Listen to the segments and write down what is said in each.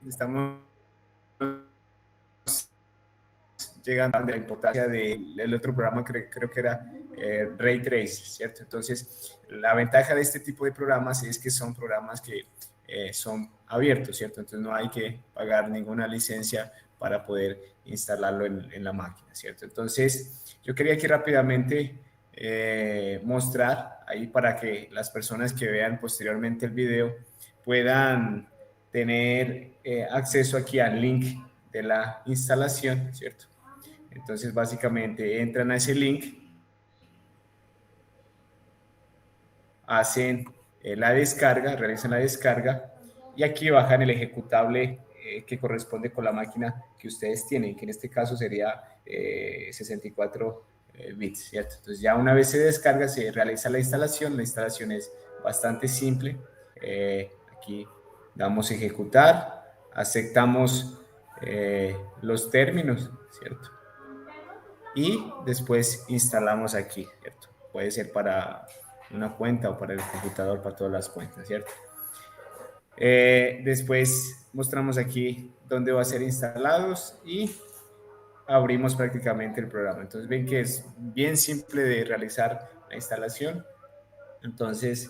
estamos llegando a la importancia del otro programa que creo que era Ray Trace, ¿cierto? Entonces, la ventaja de este tipo de programas es que son programas que son abiertos, ¿cierto? Entonces no hay que pagar ninguna licencia para poder instalarlo en la máquina, ¿cierto? Entonces, yo quería aquí rápidamente mostrar ahí para que las personas que vean posteriormente el video puedan tener acceso aquí al link de la instalación, ¿cierto? Entonces, básicamente entran a ese link, hacen la descarga, realizan la descarga y aquí bajan el ejecutable que corresponde con la máquina que ustedes tienen, que en este caso sería 64 bits, ¿cierto? Entonces, ya una vez se descarga, se realiza la instalación es bastante simple. Aquí damos ejecutar, aceptamos los términos, ¿cierto? Y después instalamos aquí, ¿cierto? Puede ser para una cuenta o para el computador, para todas las cuentas, ¿cierto? Después mostramos aquí dónde va a ser instalados y abrimos prácticamente el programa. Entonces ven que es bien simple de realizar la instalación, entonces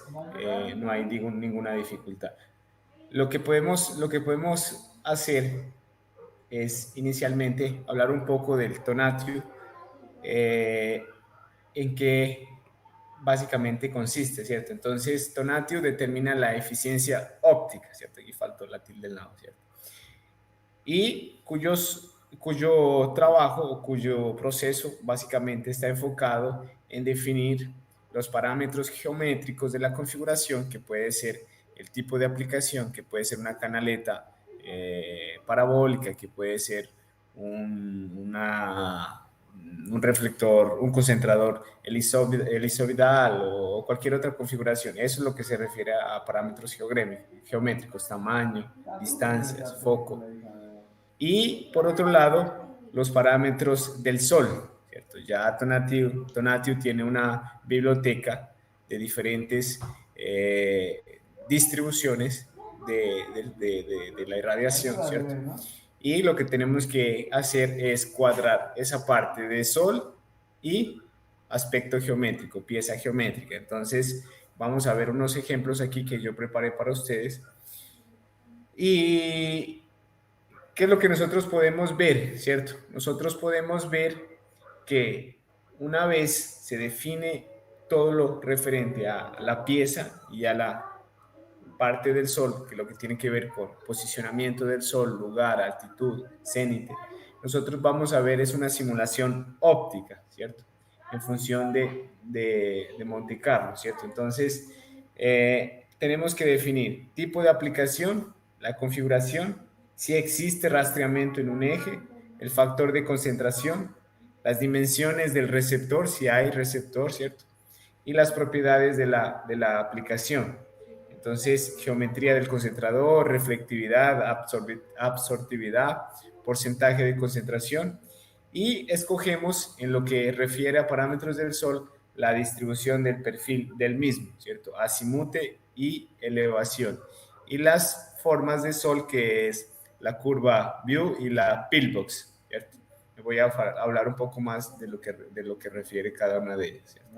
no hay ninguna dificultad. Lo que podemos hacer es inicialmente hablar un poco del Tonatiuh, eh, en qué básicamente consiste, ¿cierto? Entonces, Tonatiuh determina la eficiencia óptica, ¿cierto? Aquí faltó la tilde del lado, ¿cierto? Y cuyo trabajo o cuyo proceso básicamente está enfocado en definir los parámetros geométricos de la configuración, que puede ser el tipo de aplicación, que puede ser una canaleta parabólica, que puede ser un reflector, un concentrador helizoidal o cualquier otra configuración. Eso es lo que se refiere a parámetros geométricos, tamaño, distancias, foco. Y por otro lado, los parámetros del Sol, ¿cierto? Ya Tonatiuh tiene una biblioteca de diferentes distribuciones de la irradiación, ¿cierto? Y lo que tenemos que hacer es cuadrar esa parte de Sol y aspecto geométrico, pieza geométrica. Entonces, vamos a ver unos ejemplos aquí que yo preparé para ustedes. Y ¿qué es lo que nosotros podemos ver, cierto? Nosotros podemos ver que una vez se define todo lo referente a la pieza y a la parte del Sol, que es lo que tiene que ver con posicionamiento del Sol, lugar, altitud, cénite, nosotros vamos a ver es una simulación óptica, ¿cierto? En función de Monte Carlo, ¿cierto? Entonces, tenemos que definir tipo de aplicación, la configuración, si existe rastreamiento en un eje, el factor de concentración, las dimensiones del receptor, si hay receptor, ¿cierto? Y las propiedades de la aplicación. Entonces, geometría del concentrador, reflectividad, absortividad, porcentaje de concentración. Y escogemos, en lo que refiere a parámetros del Sol, la distribución del perfil del mismo, ¿cierto? Azimute y elevación. Y las formas de Sol, que es la curva View y la pillbox, ¿cierto? Me voy a hablar un poco más de lo que refiere cada una de ellas, ¿cierto?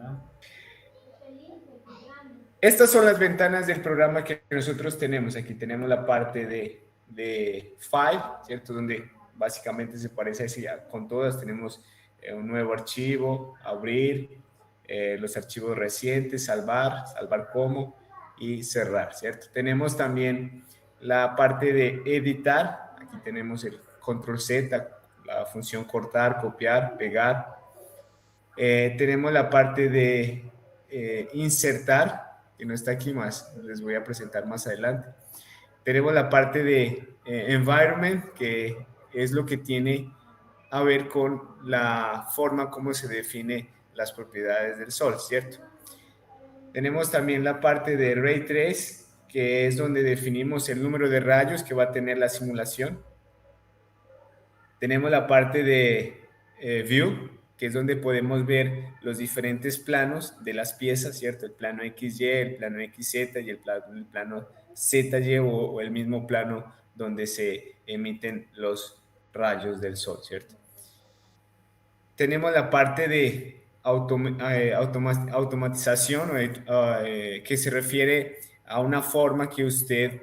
Estas son las ventanas del programa que nosotros tenemos. Aquí tenemos la parte de File, ¿cierto? Donde básicamente se parece así con todas. Tenemos un nuevo archivo, abrir, los archivos recientes, salvar como y cerrar, ¿cierto? Tenemos también la parte de editar. Aquí tenemos el control Z, la función cortar, copiar, pegar. Tenemos la parte de insertar, que no está aquí más, les voy a presentar más adelante. Tenemos la parte de environment, que es lo que tiene a ver con la forma como se define las propiedades del Sol, ¿cierto? Tenemos también la parte de Ray Trace, que es donde definimos el número de rayos que va a tener la simulación. Tenemos la parte de View, que es donde podemos ver los diferentes planos de las piezas, ¿cierto? El plano XY, el plano XZ y el plano ZY o el mismo plano donde se emiten los rayos del sol, ¿cierto? Tenemos la parte de automatización que se refiere a una forma que usted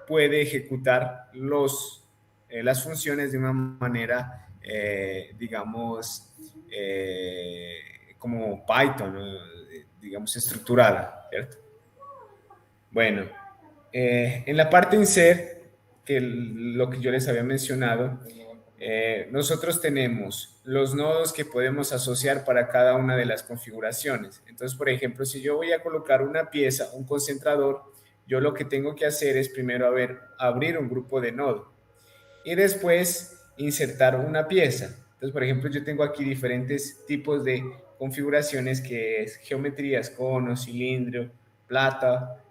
puede ejecutar las funciones de una manera, digamos, como Python, digamos, estructurada, ¿cierto? Bueno, en la parte insert, lo que yo les había mencionado, nosotros tenemos los nodos que podemos asociar para cada una de las configuraciones. Entonces, por ejemplo, si yo voy a colocar una pieza, un concentrador, yo lo que tengo que hacer es primero abrir un grupo de nodo y después insertar una pieza. Entonces, por ejemplo, yo tengo aquí diferentes tipos de configuraciones que es geometrías, cono, cilindro, plato.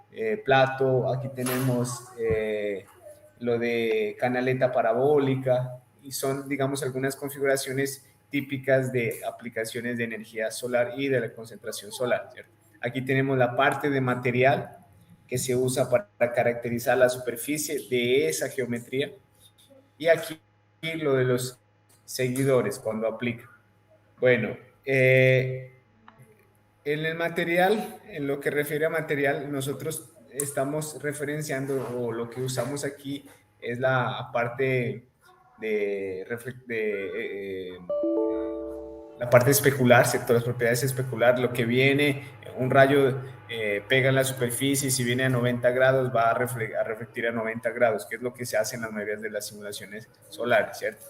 Aquí tenemos lo de canaleta parabólica y son, digamos, algunas configuraciones típicas de aplicaciones de energía solar y de la concentración solar, ¿cierto? Aquí tenemos la parte de material que se usa para caracterizar la superficie de esa geometría y aquí lo de los seguidores cuando aplica. Bueno, en el material, en lo que refiere a material, nosotros estamos referenciando o lo que usamos aquí es la parte de la parte especular, ¿cierto? Las propiedades especular, lo que viene, un rayo pega en la superficie y si viene a 90 grados va a reflectir a 90 grados, que es lo que se hace en la mayoría de las simulaciones solares, ¿cierto?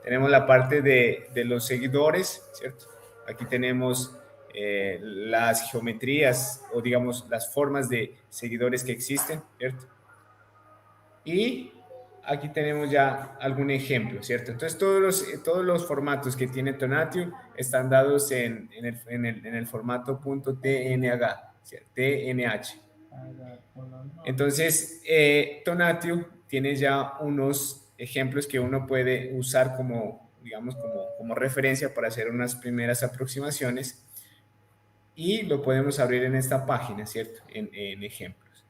Tenemos la parte de los seguidores, ¿cierto? Aquí tenemos las geometrías o digamos las formas de seguidores que existen, ¿cierto? Y aquí tenemos ya algún ejemplo, ¿cierto? Entonces todos los formatos que tiene Tonatiuh están dados en el formato .tnh, ¿cierto? TNH. Entonces, Tonatiuh tiene ya unos ejemplos que uno puede usar como, digamos, como referencia para hacer unas primeras aproximaciones y lo podemos abrir en esta página, ¿cierto? En ejemplos.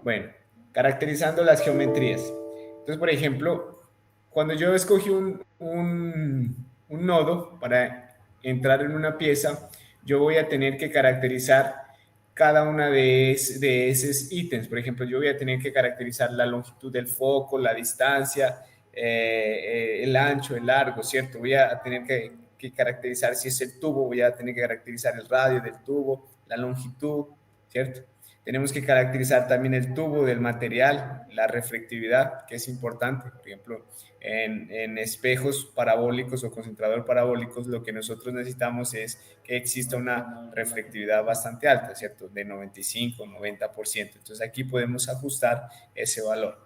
Bueno, caracterizando las geometrías. Entonces, por ejemplo, cuando yo escogí un nodo para entrar en una pieza, yo voy a tener que caracterizar cada una de esos ítems. Por ejemplo, yo voy a tener que caracterizar la longitud del foco, la distancia, el ancho, el largo, ¿cierto? Voy a tener que caracterizar si es el tubo, voy a tener que caracterizar el radio del tubo, la longitud, ¿cierto? Tenemos que caracterizar también el tubo del material, la reflectividad, que es importante. Por ejemplo, en espejos parabólicos o concentrador parabólicos, lo que nosotros necesitamos es que exista una reflectividad bastante alta, ¿cierto? De 95, 90%. Entonces aquí podemos ajustar ese valor.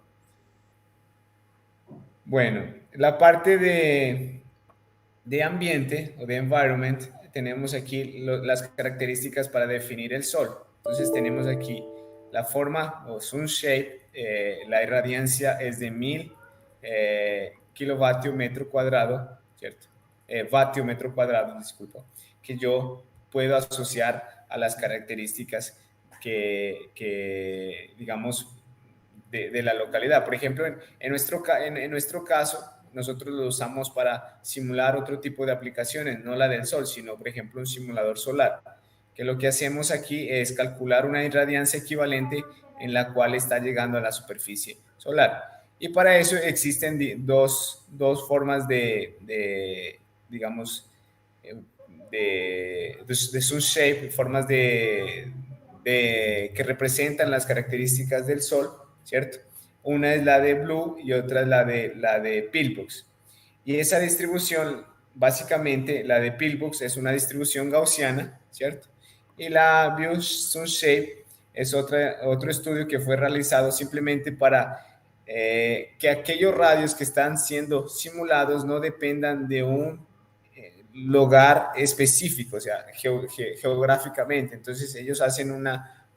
Bueno, la parte de ambiente o de environment, tenemos aquí las características para definir el sol. Entonces tenemos aquí la forma o sun shape, la irradiancia es de 1000 kilovatio metro cuadrado, ¿cierto? Vatio metro cuadrado, disculpa, que yo puedo asociar a las características que digamos, de la localidad. Por ejemplo, en nuestro caso, nosotros lo usamos para simular otro tipo de aplicaciones, no la del sol, sino, por ejemplo, un simulador solar, que lo que hacemos aquí es calcular una irradiancia equivalente en la cual está llegando a la superficie solar. Y para eso existen dos formas digamos, de sun shape, formas que representan las características del Sol, ¿cierto? Una es la de Blue y otra es la de Pillbox. Y esa distribución, básicamente, la de Pillbox es una distribución gaussiana, ¿cierto? Y la View Sun Shape es otro estudio que fue realizado simplemente para que aquellos radios que están siendo simulados no dependan de un lugar específico, o sea, geográficamente. Entonces ellos hacen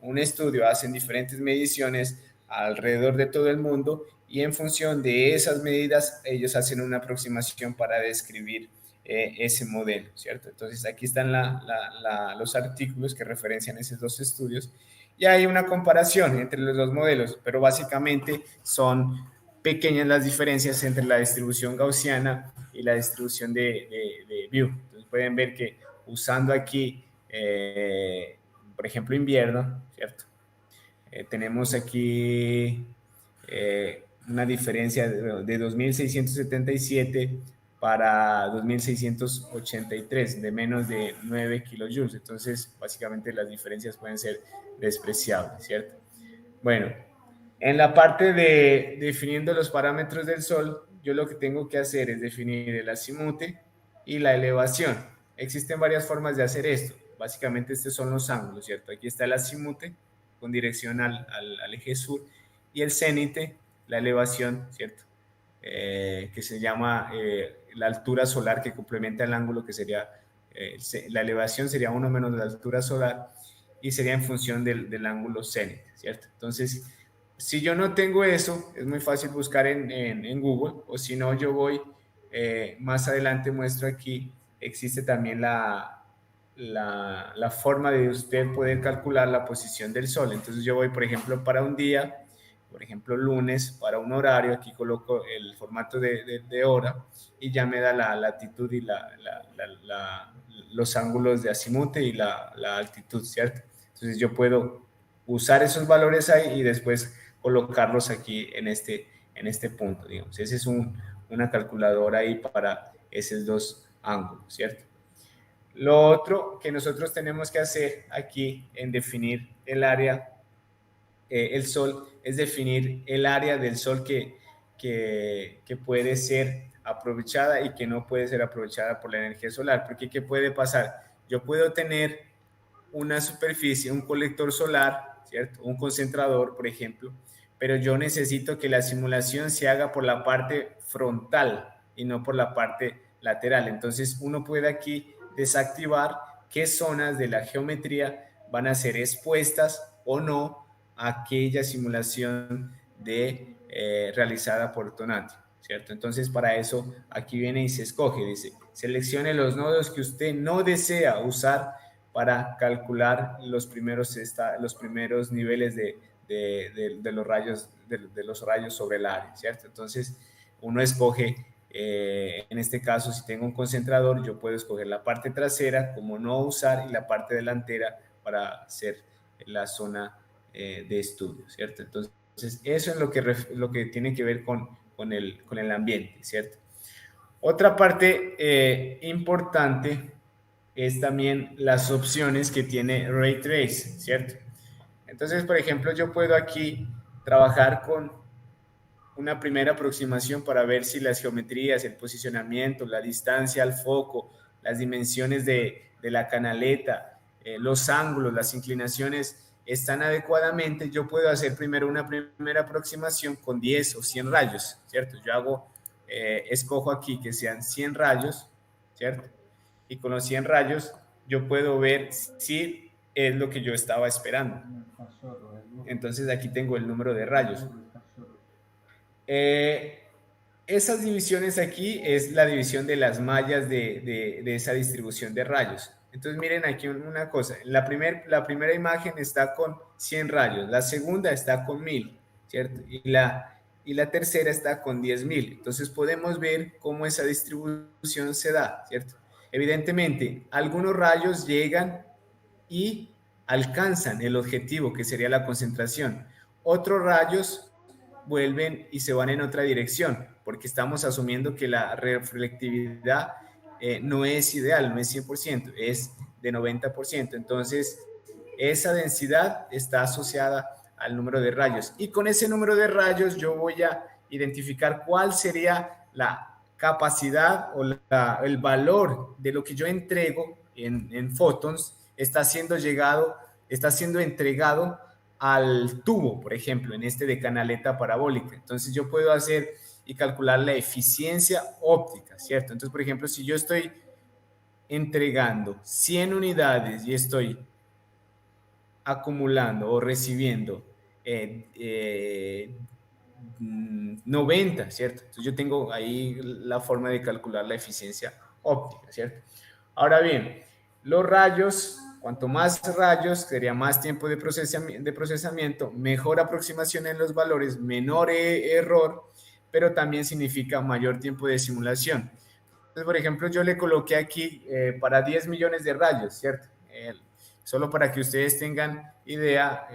un estudio, hacen diferentes mediciones alrededor de todo el mundo y en función de esas medidas ellos hacen una aproximación para describir ese modelo, ¿cierto? Entonces aquí están los artículos que referencian esos dos estudios y hay una comparación entre los dos modelos, pero básicamente son pequeñas las diferencias entre la distribución gaussiana y la distribución de View. Entonces pueden ver que usando aquí, por ejemplo, invierno, ¿cierto? Tenemos aquí una diferencia de 2.677 para 2.683, de menos de 9 kilojoules. Entonces, básicamente las diferencias pueden ser despreciables, ¿cierto? Bueno, en la parte de definiendo los parámetros del Sol, yo lo que tengo que hacer es definir el azimute y la elevación. Existen varias formas de hacer esto. Básicamente estos son los ángulos, ¿cierto? Aquí está el azimute con dirección al eje sur y el cénite, la elevación, ¿cierto? Que se llama la altura solar que complementa el ángulo que sería, la elevación sería 1 menos la altura solar y sería en función del ángulo cénite, ¿cierto? Entonces, si yo no tengo eso, es muy fácil buscar en Google, o si no, yo voy, más adelante muestro aquí, existe también la forma de usted poder calcular la posición del Sol. Entonces yo voy, por ejemplo, para un día, por ejemplo, lunes, para un horario, aquí coloco el formato de hora y ya me da la latitud y los ángulos de azimute y la altitud, ¿cierto? Entonces yo puedo usar esos valores ahí y después colocarlos aquí en este punto, digamos. Ese es una calculadora ahí para esos dos ángulos, ¿cierto? Lo otro que nosotros tenemos que hacer aquí en definir el área, el Sol, es definir el área del Sol que puede ser aprovechada y que no puede ser aprovechada por la energía solar. Porque ¿qué puede pasar? Yo puedo tener una superficie, un colector solar, ¿cierto? Un concentrador, por ejemplo, pero yo necesito que la simulación se haga por la parte frontal y no por la parte lateral. Entonces uno puede aquí desactivar qué zonas de la geometría van a ser expuestas o no a aquella simulación realizada por Tonati, ¿cierto? Entonces para eso aquí viene y se escoge, dice, seleccione los nodos que usted no desea usar para calcular los primeros niveles de los rayos sobre el área, ¿cierto? Entonces, uno escoge, en este caso, si tengo un concentrador, yo puedo escoger la parte trasera como no usar y la parte delantera para hacer la zona de estudio, ¿cierto? Entonces, eso es lo que tiene que ver con el ambiente, ¿cierto? Otra parte importante es también las opciones que tiene Ray Trace, ¿cierto? Entonces, por ejemplo, yo puedo aquí trabajar con una primera aproximación para ver si las geometrías, el posicionamiento, la distancia al foco, las dimensiones de la canaleta, los ángulos, las inclinaciones están adecuadamente. Yo puedo hacer primero una primera aproximación con 10 o 100 rayos, ¿cierto? Yo escojo aquí que sean 100 rayos, ¿cierto? Y con los 100 rayos yo puedo ver si es lo que yo estaba esperando. Entonces aquí tengo el número de rayos. Esas divisiones aquí es la división de las mallas de esa distribución de rayos. Entonces miren aquí una cosa, la primera imagen está con 100 rayos, la segunda está con 1000, ¿cierto? Y la tercera está con 10.000. Entonces podemos ver cómo esa distribución se da, ¿cierto? Evidentemente, algunos rayos llegan y alcanzan el objetivo, que sería la concentración. Otros rayos vuelven y se van en otra dirección, porque estamos asumiendo que la reflectividad no es ideal, no es 100%, es de 90%. Entonces, esa densidad está asociada al número de rayos. Y con ese número de rayos yo voy a identificar cuál sería la capacidad o el valor de lo que yo entrego en photons está siendo entregado al tubo, por ejemplo, en este de canaleta parabólica. Entonces yo puedo hacer y calcular la eficiencia óptica, ¿cierto? Entonces, por ejemplo, si yo estoy entregando 100 unidades y estoy acumulando o recibiendo 90, ¿cierto? Entonces yo tengo ahí la forma de calcular la eficiencia óptica, ¿cierto? Ahora bien, los rayos Cuanto más rayos, sería más tiempo de procesamiento, mejor aproximación en los valores, menor error, pero también significa mayor tiempo de simulación. Entonces, por ejemplo, yo le coloqué aquí para 10 millones de rayos, ¿cierto? Solo para que ustedes tengan idea,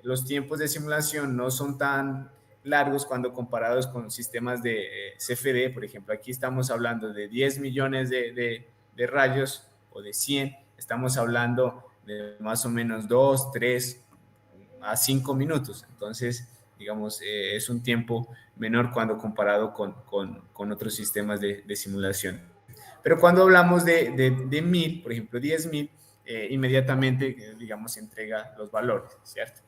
los tiempos de simulación no son tan largos cuando comparados con sistemas de CFD. Por ejemplo, aquí estamos hablando de 10 millones de rayos o de 100. Estamos hablando de más o menos 2, 3 a 5 minutos. Entonces, digamos, es un tiempo menor cuando comparado con otros sistemas de simulación. Pero cuando hablamos de 1000, por ejemplo, 10.000, inmediatamente, digamos, entrega los valores, ¿cierto?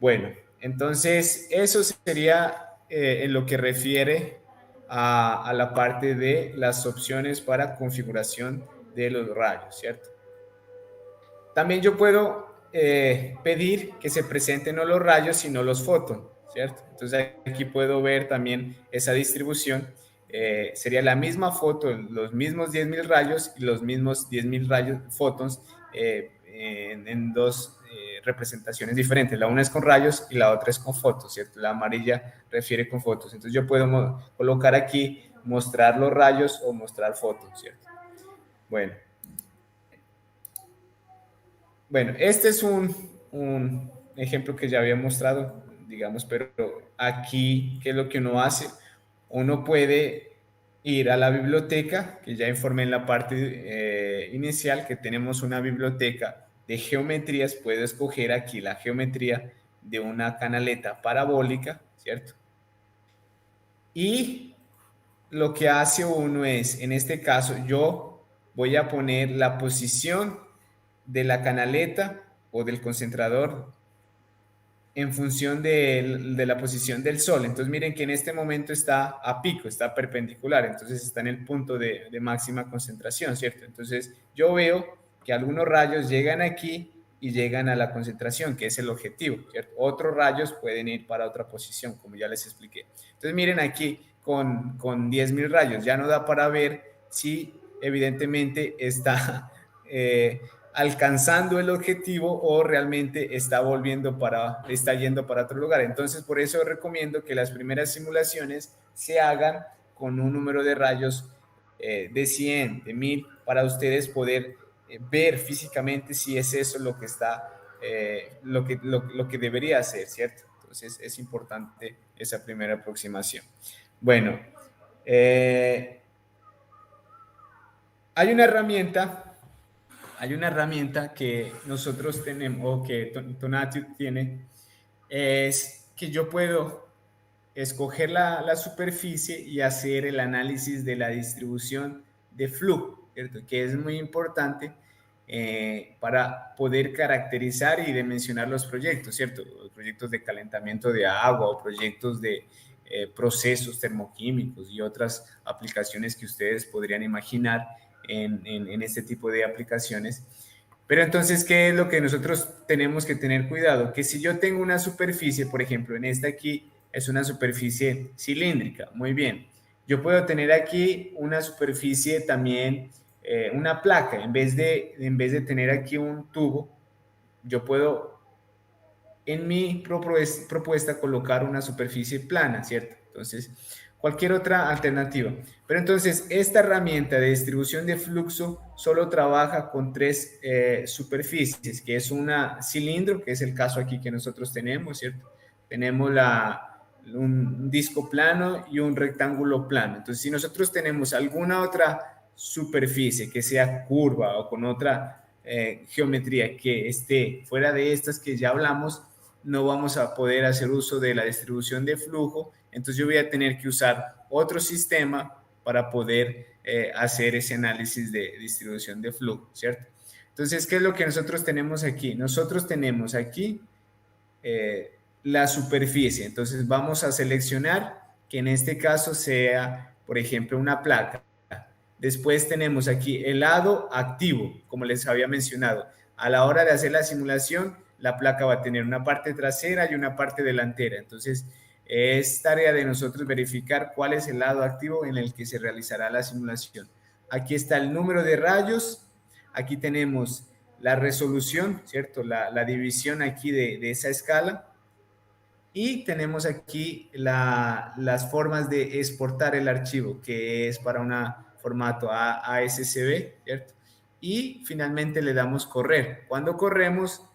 Bueno, entonces eso sería en lo que refiere a la parte de las opciones para configuración de los rayos, ¿cierto? También yo puedo pedir que se presenten no los rayos, sino los fotons, ¿cierto? Entonces aquí puedo ver también esa distribución. Sería la misma foto, los mismos 10.000 rayos y los mismos 10.000 rayos, fotons, en dos representaciones diferentes. La una es con rayos y la otra es con fotos, ¿cierto? La amarilla refiere con fotos. Entonces yo puedo colocar aquí, mostrar los rayos o mostrar fotos, ¿cierto? Bueno. Bueno, este es un ejemplo que ya había mostrado, digamos, pero aquí, ¿qué es lo que uno hace? Uno puede ir a la biblioteca, que ya informé en la parte inicial, que tenemos una biblioteca de geometrías. Puedo escoger aquí la geometría de una canaleta parabólica, ¿cierto? Y lo que hace uno es, en este caso, yo voy a poner la posición de la canaleta o del concentrador en función de la posición del sol. Entonces miren que en este momento está a pico, está perpendicular, entonces está en el punto de máxima concentración, ¿cierto? Entonces yo veo que algunos rayos llegan aquí y llegan a la concentración, que es el objetivo, ¿cierto? Otros rayos pueden ir para otra posición, como ya les expliqué. Entonces miren aquí con 10.000 rayos, ya no da para ver si evidentemente está alcanzando el objetivo o realmente está yendo para otro lugar. Entonces, por eso recomiendo que las primeras simulaciones se hagan con un número de rayos de 100, de 1000, para ustedes poder ver físicamente si es eso lo que está, lo que debería hacer, ¿cierto? Entonces, es importante esa primera aproximación. Bueno, hay una herramienta que nosotros tenemos, o que Tonatiuh tiene, es que yo puedo escoger la superficie y hacer el análisis de la distribución de flujo, ¿cierto? Que es muy importante para poder caracterizar y dimensionar los proyectos, ¿cierto? Los proyectos de calentamiento de agua o proyectos de procesos termoquímicos y otras aplicaciones que ustedes podrían imaginar en este tipo de aplicaciones. Pero entonces, ¿qué es lo que nosotros tenemos que tener cuidado? Que si yo tengo una superficie, por ejemplo, en esta aquí es una superficie cilíndrica, muy bien. Yo puedo tener aquí una superficie también, una placa, en vez de tener aquí un tubo, yo puedo en mi propuesta colocar una superficie plana, ¿cierto? Entonces, cualquier otra alternativa. Pero entonces, esta herramienta de distribución de flujo solo trabaja con tres superficies, que es una cilindro, que es el caso aquí que nosotros tenemos, ¿cierto? Tenemos un disco plano y un rectángulo plano. Entonces, si nosotros tenemos alguna otra superficie que sea curva o con otra geometría que esté fuera de estas que ya hablamos, no vamos a poder hacer uso de la distribución de flujo. Entonces yo voy a tener que usar otro sistema para poder hacer ese análisis de distribución de flujo, ¿cierto? Entonces, ¿qué es lo que nosotros tenemos aquí? Nosotros tenemos aquí la superficie. Entonces vamos a seleccionar que en este caso sea, por ejemplo, una placa. Después tenemos aquí el lado activo, como les había mencionado. A la hora de hacer la simulación, la placa va a tener una parte trasera y una parte delantera. Entonces, es tarea de nosotros verificar cuál es el lado activo en el que se realizará la simulación. Aquí está el número de rayos, aquí tenemos la resolución, ¿cierto? La división aquí de esa escala. Y tenemos aquí las formas de exportar el archivo, que es para un formato ASCII, ¿cierto? Y finalmente le damos correr. Cuando corremos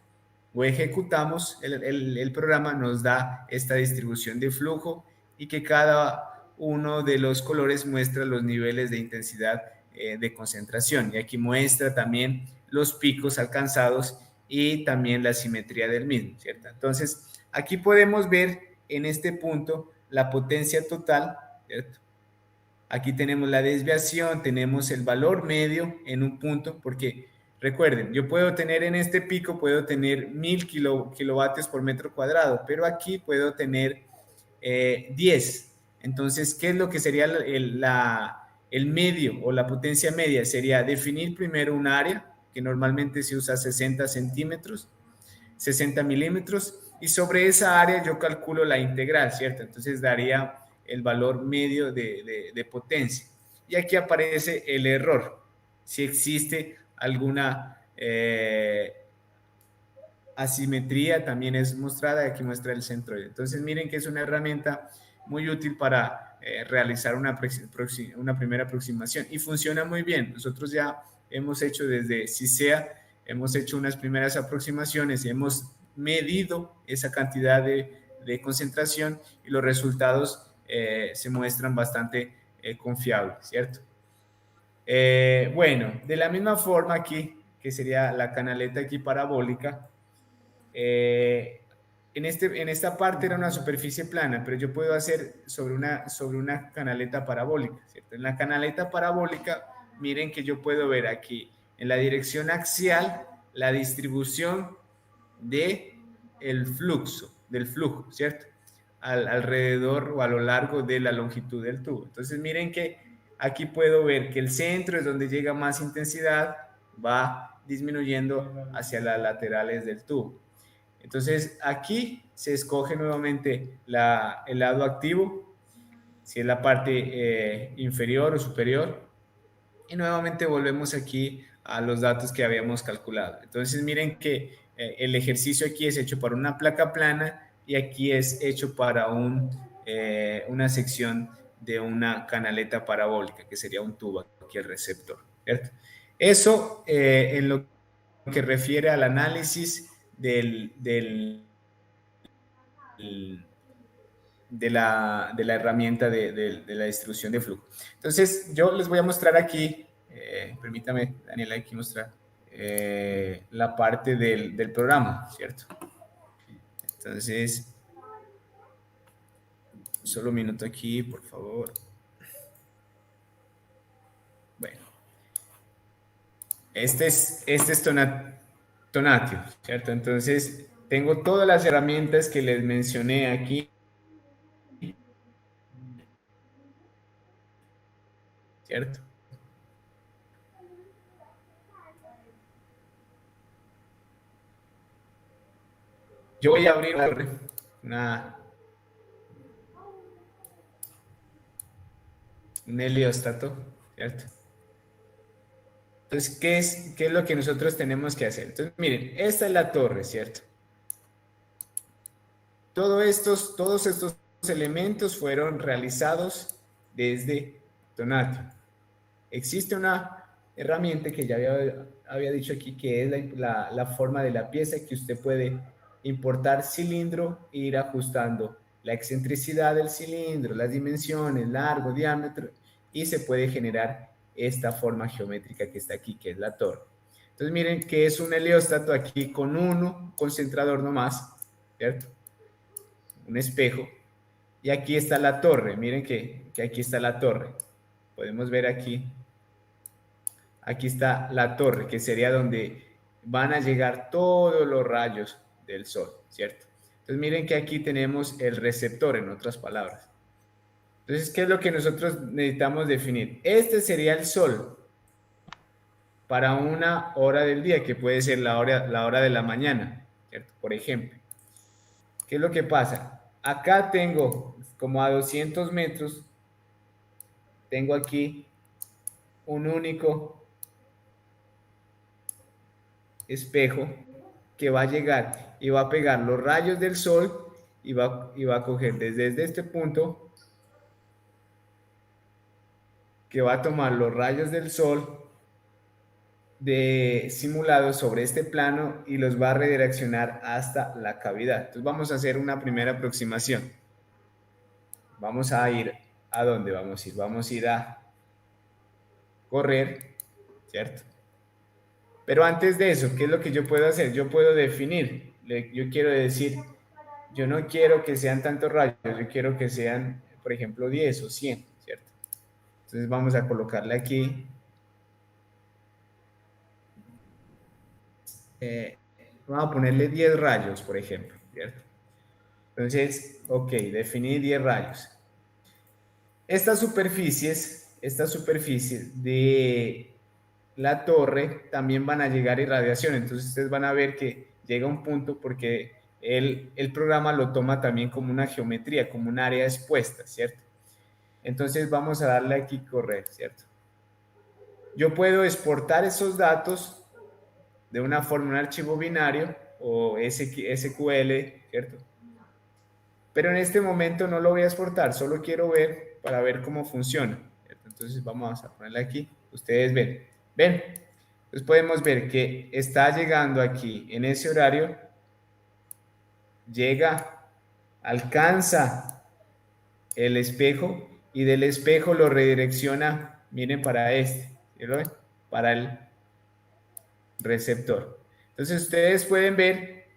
o ejecutamos, el programa nos da esta distribución de flujo y que cada uno de los colores muestra los niveles de intensidad de concentración. Y aquí muestra también los picos alcanzados y también la simetría del mismo, ¿cierto? Entonces, aquí podemos ver en este punto la potencia total, ¿cierto? Aquí tenemos la desviación, tenemos el valor medio en un punto, porque recuerden, yo puedo tener en este pico, puedo tener 1000 kilovatios por metro cuadrado, pero aquí puedo tener 10. Entonces, ¿qué es lo que sería el medio o la potencia media? Sería definir primero un área, que normalmente se usa 60 centímetros, 60 milímetros, y sobre esa área yo calculo la integral, ¿cierto? Entonces daría el valor medio de potencia. Y aquí aparece el error, si existe alguna asimetría, también es mostrada, aquí muestra el centroide. Entonces miren que es una herramienta muy útil para realizar una primera aproximación y funciona muy bien. Nosotros ya hemos hecho desde CISEA, hemos hecho unas primeras aproximaciones y hemos medido esa cantidad de concentración y los resultados se muestran bastante confiables, ¿cierto? Bueno, de la misma forma aquí, que sería la canaleta aquí parabólica, eh, en esta parte era una superficie plana, pero yo puedo hacer sobre una canaleta parabólica, ¿cierto? En la canaleta parabólica, miren que yo puedo ver aquí en la dirección axial la distribución de del flujo, ¿cierto? Alrededor o a lo largo de la longitud del tubo. Entonces miren que aquí puedo ver que el centro es donde llega más intensidad, va disminuyendo hacia las laterales del tubo. Entonces aquí se escoge nuevamente el lado activo, si es la parte inferior o superior, y nuevamente volvemos aquí a los datos que habíamos calculado. Entonces miren que el ejercicio aquí es hecho para una placa plana y aquí es hecho para una sección de una canaleta parabólica, que sería un tubo, aquí el receptor, ¿cierto? Eso en lo que refiere al análisis de la herramienta de la distribución de flujo. Entonces, yo les voy a mostrar aquí, permítame, Daniela, aquí mostrar la parte del programa, ¿cierto? Entonces, solo un minuto aquí, por favor. Bueno, este es Tonatio, ¿cierto? Entonces, tengo todas las herramientas que les mencioné aquí, ¿cierto? Yo voy a abrir una, un helióstato, ¿cierto? Entonces, ¿qué es lo que nosotros tenemos que hacer? Entonces, miren, esta es la torre, ¿cierto? Todos estos elementos fueron realizados desde Tonatio. Existe una herramienta que ya había dicho aquí, que es la forma de la pieza, que usted puede importar cilindro e ir ajustando la excentricidad del cilindro, las dimensiones, largo, diámetro, y se puede generar esta forma geométrica que está aquí, que es la torre. Entonces miren que es un helióstato aquí con un concentrador nomás, ¿cierto? Un espejo. Y aquí está la torre, miren que aquí está la torre. Podemos ver aquí está la torre, que sería donde van a llegar todos los rayos del sol, ¿cierto? Entonces miren que aquí tenemos el receptor, en otras palabras. Entonces, ¿qué es lo que nosotros necesitamos definir? Este sería el sol para una hora del día, que puede ser la hora de la mañana, ¿cierto? Por ejemplo. ¿Qué es lo que pasa? Acá tengo como a 200 metros, tengo aquí un único espejo que va a llegar y va a pegar los rayos del sol y va a coger desde este punto, que va a tomar los rayos del sol de simulados sobre este plano y los va a redireccionar hasta la cavidad. Entonces vamos a hacer una primera aproximación. Vamos a ir ¿a dónde vamos a ir? Vamos a ir a correr, ¿cierto? Pero antes de eso, ¿qué es lo que yo puedo hacer? Yo puedo definir, yo quiero decir, yo no quiero que sean tantos rayos, yo quiero que sean, por ejemplo, 10 o 100, ¿cierto? Entonces vamos a colocarle aquí, eh, vamos a ponerle 10 rayos, por ejemplo, ¿cierto? Entonces, ok, definí 10 rayos. Estas superficies de la torre también van a llegar irradiación. Entonces ustedes van a ver que llega un punto porque el programa lo toma también como una geometría, como un área expuesta, ¿cierto? Entonces vamos a darle aquí correr, ¿cierto? Yo puedo exportar esos datos de una forma, un archivo binario o SQL, ¿cierto? Pero en este momento no lo voy a exportar, solo quiero ver para ver cómo funciona, ¿cierto? Entonces vamos a ponerle aquí, ustedes ven, entonces podemos ver que está llegando aquí en ese horario, llega, alcanza el espejo y del espejo lo redirecciona, miren, para este, ¿sí? Para el receptor. Entonces ustedes pueden ver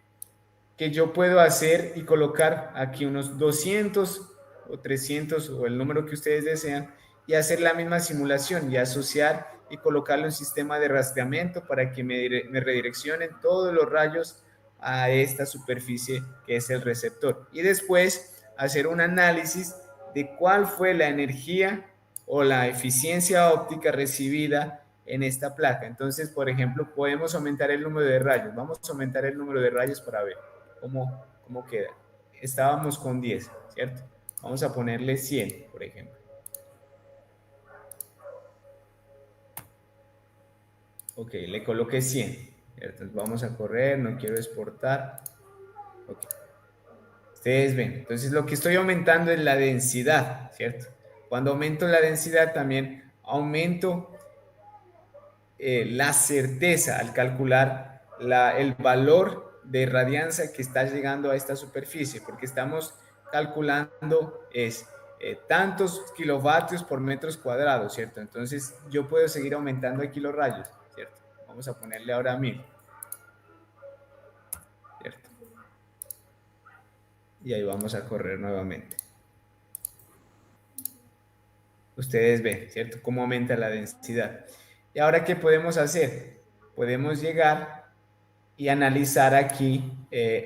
que yo puedo hacer y colocar aquí unos 200 o 300 o el número que ustedes desean y hacer la misma simulación y asociar y colocarle un sistema de rastreamiento para que me redireccionen todos los rayos a esta superficie que es el receptor. Y después hacer un análisis de cuál fue la energía o la eficiencia óptica recibida en esta placa. Entonces, por ejemplo, podemos aumentar el número de rayos. Vamos a aumentar el número de rayos para ver cómo queda. Estábamos con 10, ¿cierto? Vamos a ponerle 100, por ejemplo. Ok, le coloqué 100, ¿cierto? Entonces vamos a correr, no quiero exportar. Ok. Ustedes ven, entonces lo que estoy aumentando es la densidad, ¿cierto? Cuando aumento la densidad también aumento la certeza al calcular el valor de radiancia que está llegando a esta superficie, porque estamos calculando tantos kilovatios por metros cuadrados, ¿cierto? Entonces yo puedo seguir aumentando aquí los rayos, ¿cierto? Vamos a ponerle ahora 1000, ¿cierto? Y ahí vamos a correr nuevamente. Ustedes ven, ¿cierto? Cómo aumenta la densidad. ¿Y ahora qué podemos hacer? Podemos llegar y analizar aquí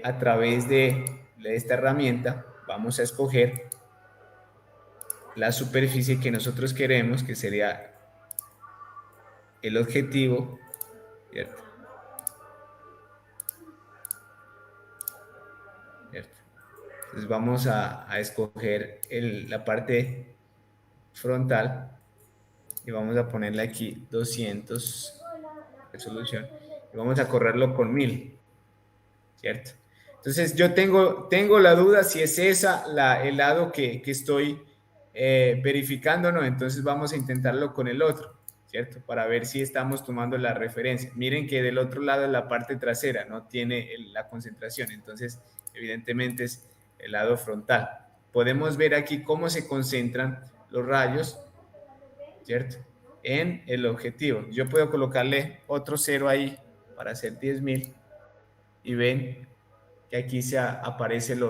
a través de esta herramienta. Vamos a escoger la superficie que nosotros queremos, que sería el objetivo, ¿cierto? ¿Cierto? Entonces vamos a escoger la parte frontal y vamos a ponerle aquí 200 resolución y vamos a correrlo con 1000, ¿cierto? Entonces yo tengo la duda si es esa el lado que estoy verificando o no, entonces vamos a intentarlo con el otro, ¿cierto? Para ver si estamos tomando la referencia. Miren que del otro lado es la parte trasera, no tiene la concentración, entonces evidentemente es el lado frontal. Podemos ver aquí cómo se concentran los rayos, ¿cierto? En el objetivo. Yo puedo colocarle otro cero ahí para hacer 10.000 y ven que aquí se aparecen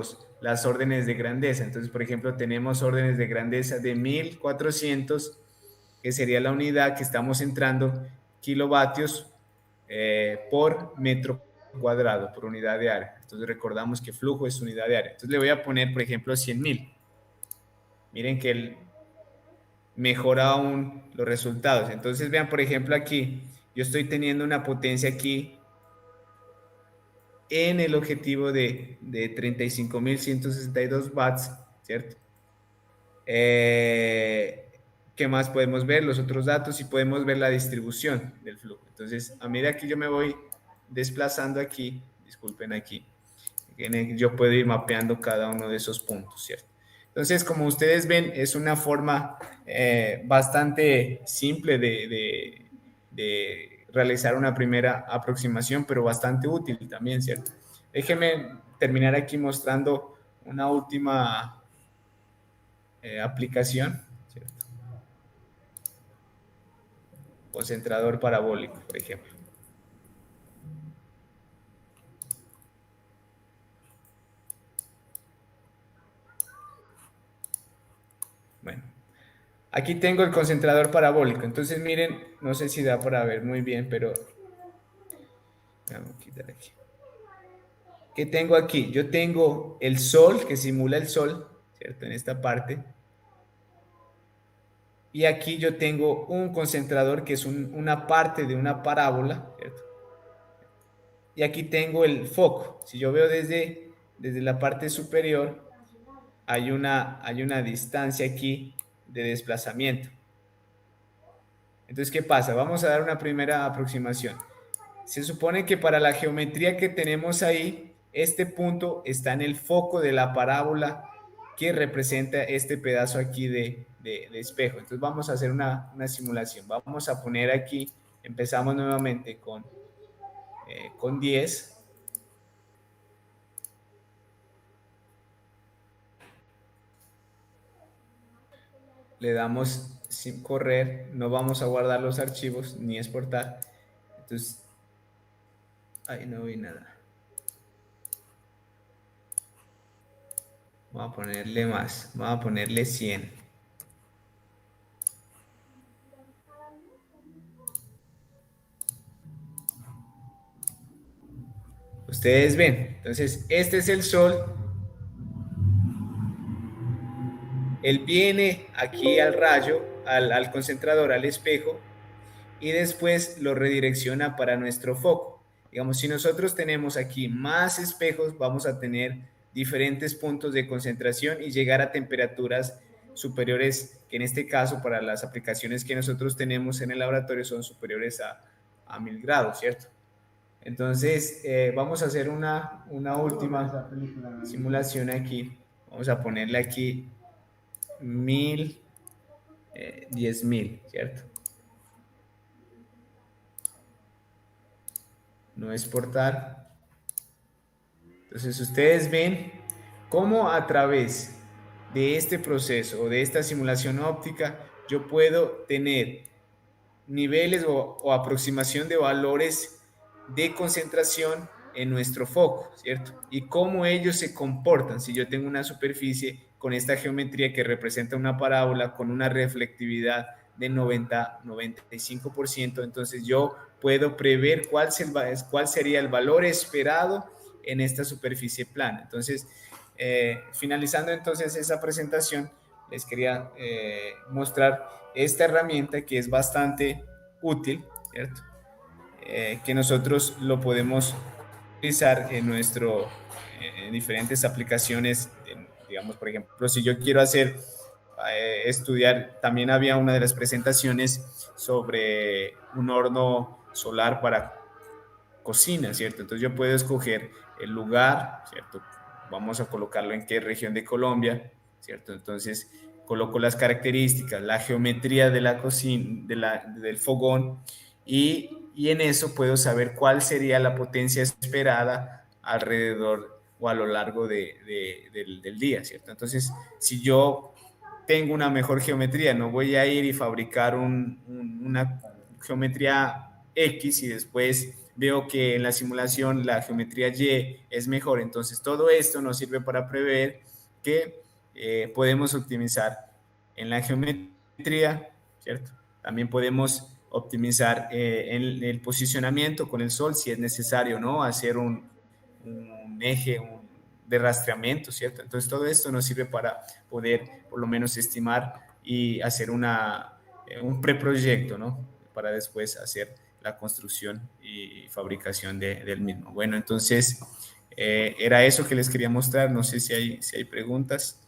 las órdenes de grandeza. Entonces, por ejemplo, tenemos órdenes de grandeza de 1400, que sería la unidad que estamos entrando, kilovatios por metro cuadrado, por unidad de área. Entonces, recordamos que flujo es unidad de área. Entonces, le voy a poner, por ejemplo, 100.000. Miren que él mejora aún los resultados. Entonces, vean, por ejemplo, aquí, yo estoy teniendo una potencia aquí en el objetivo de 35.162 watts, ¿cierto? ¿Qué más podemos ver? Los otros datos y podemos ver la distribución del flujo. Entonces, a medida que yo me voy desplazando aquí, disculpen aquí, yo puedo ir mapeando cada uno de esos puntos, ¿cierto? Entonces, como ustedes ven, es una forma bastante simple de realizar una primera aproximación, pero bastante útil también, ¿cierto? Déjenme terminar aquí mostrando una última aplicación, ¿cierto? Concentrador parabólico, por ejemplo. Bueno, aquí tengo el concentrador parabólico. Entonces, miren, no sé si da para ver muy bien, pero vamos a quitar aquí. ¿Qué tengo aquí? Yo tengo el sol, que simula el sol, ¿cierto? En esta parte. Y aquí yo tengo un concentrador que es una parte de una parábola, ¿cierto? Y aquí tengo el foco. Si yo veo desde la parte superior, hay una distancia aquí de desplazamiento. Entonces, ¿qué pasa? Vamos a dar una primera aproximación. Se supone que para la geometría que tenemos ahí, este punto está en el foco de la parábola que representa este pedazo aquí de espejo. Entonces vamos a hacer una simulación. Vamos a poner aquí, empezamos nuevamente con 10. Le damos sin correr, no vamos a guardar los archivos ni exportar. Entonces, ahí no vi nada. Vamos a ponerle más, vamos a ponerle 100. Ustedes ven, entonces este es el sol, él viene aquí al rayo, al concentrador, al espejo, y después lo redirecciona para nuestro foco. Digamos, si nosotros tenemos aquí más espejos, vamos a tener diferentes puntos de concentración y llegar a temperaturas superiores, que en este caso para las aplicaciones que nosotros tenemos en el laboratorio son superiores a 1000 grados, ¿cierto? Entonces, vamos a hacer una última simulación aquí. Vamos a ponerle aquí 1000, 10.000, ¿cierto? No exportar. Entonces, ustedes ven cómo a través de este proceso o de esta simulación óptica yo puedo tener niveles o aproximación de valores de concentración en nuestro foco, ¿cierto? Y cómo ellos se comportan. Si yo tengo una superficie con esta geometría que representa una parábola con una reflectividad de 90-95%, entonces yo puedo prever cuál sería el valor esperado en esta superficie plana. Entonces, finalizando entonces esa presentación, les quería mostrar esta herramienta que es bastante útil, ¿cierto? Que nosotros lo podemos utilizar en diferentes aplicaciones, digamos, por ejemplo, si yo quiero estudiar, también había una de las presentaciones sobre un horno solar para cocina, ¿cierto? Entonces yo puedo escoger el lugar, ¿cierto? Vamos a colocarlo en qué región de Colombia, ¿cierto? Entonces coloco las características, la geometría de la cocina, del fogón y en eso puedo saber cuál sería la potencia esperada alrededor o a lo largo del día, ¿cierto? Entonces, si yo tengo una mejor geometría, no voy a ir y fabricar una geometría X y después veo que en la simulación la geometría Y es mejor. Entonces todo esto nos sirve para prever que podemos optimizar en la geometría, ¿cierto? También podemos optimizar en el posicionamiento con el sol si es necesario, ¿no? Hacer un eje de rastreamiento, ¿cierto? Entonces todo esto nos sirve para poder por lo menos estimar y hacer un preproyecto, ¿no? Para después hacer la construcción y fabricación del mismo. Bueno, entonces era eso que les quería mostrar. No sé si hay preguntas.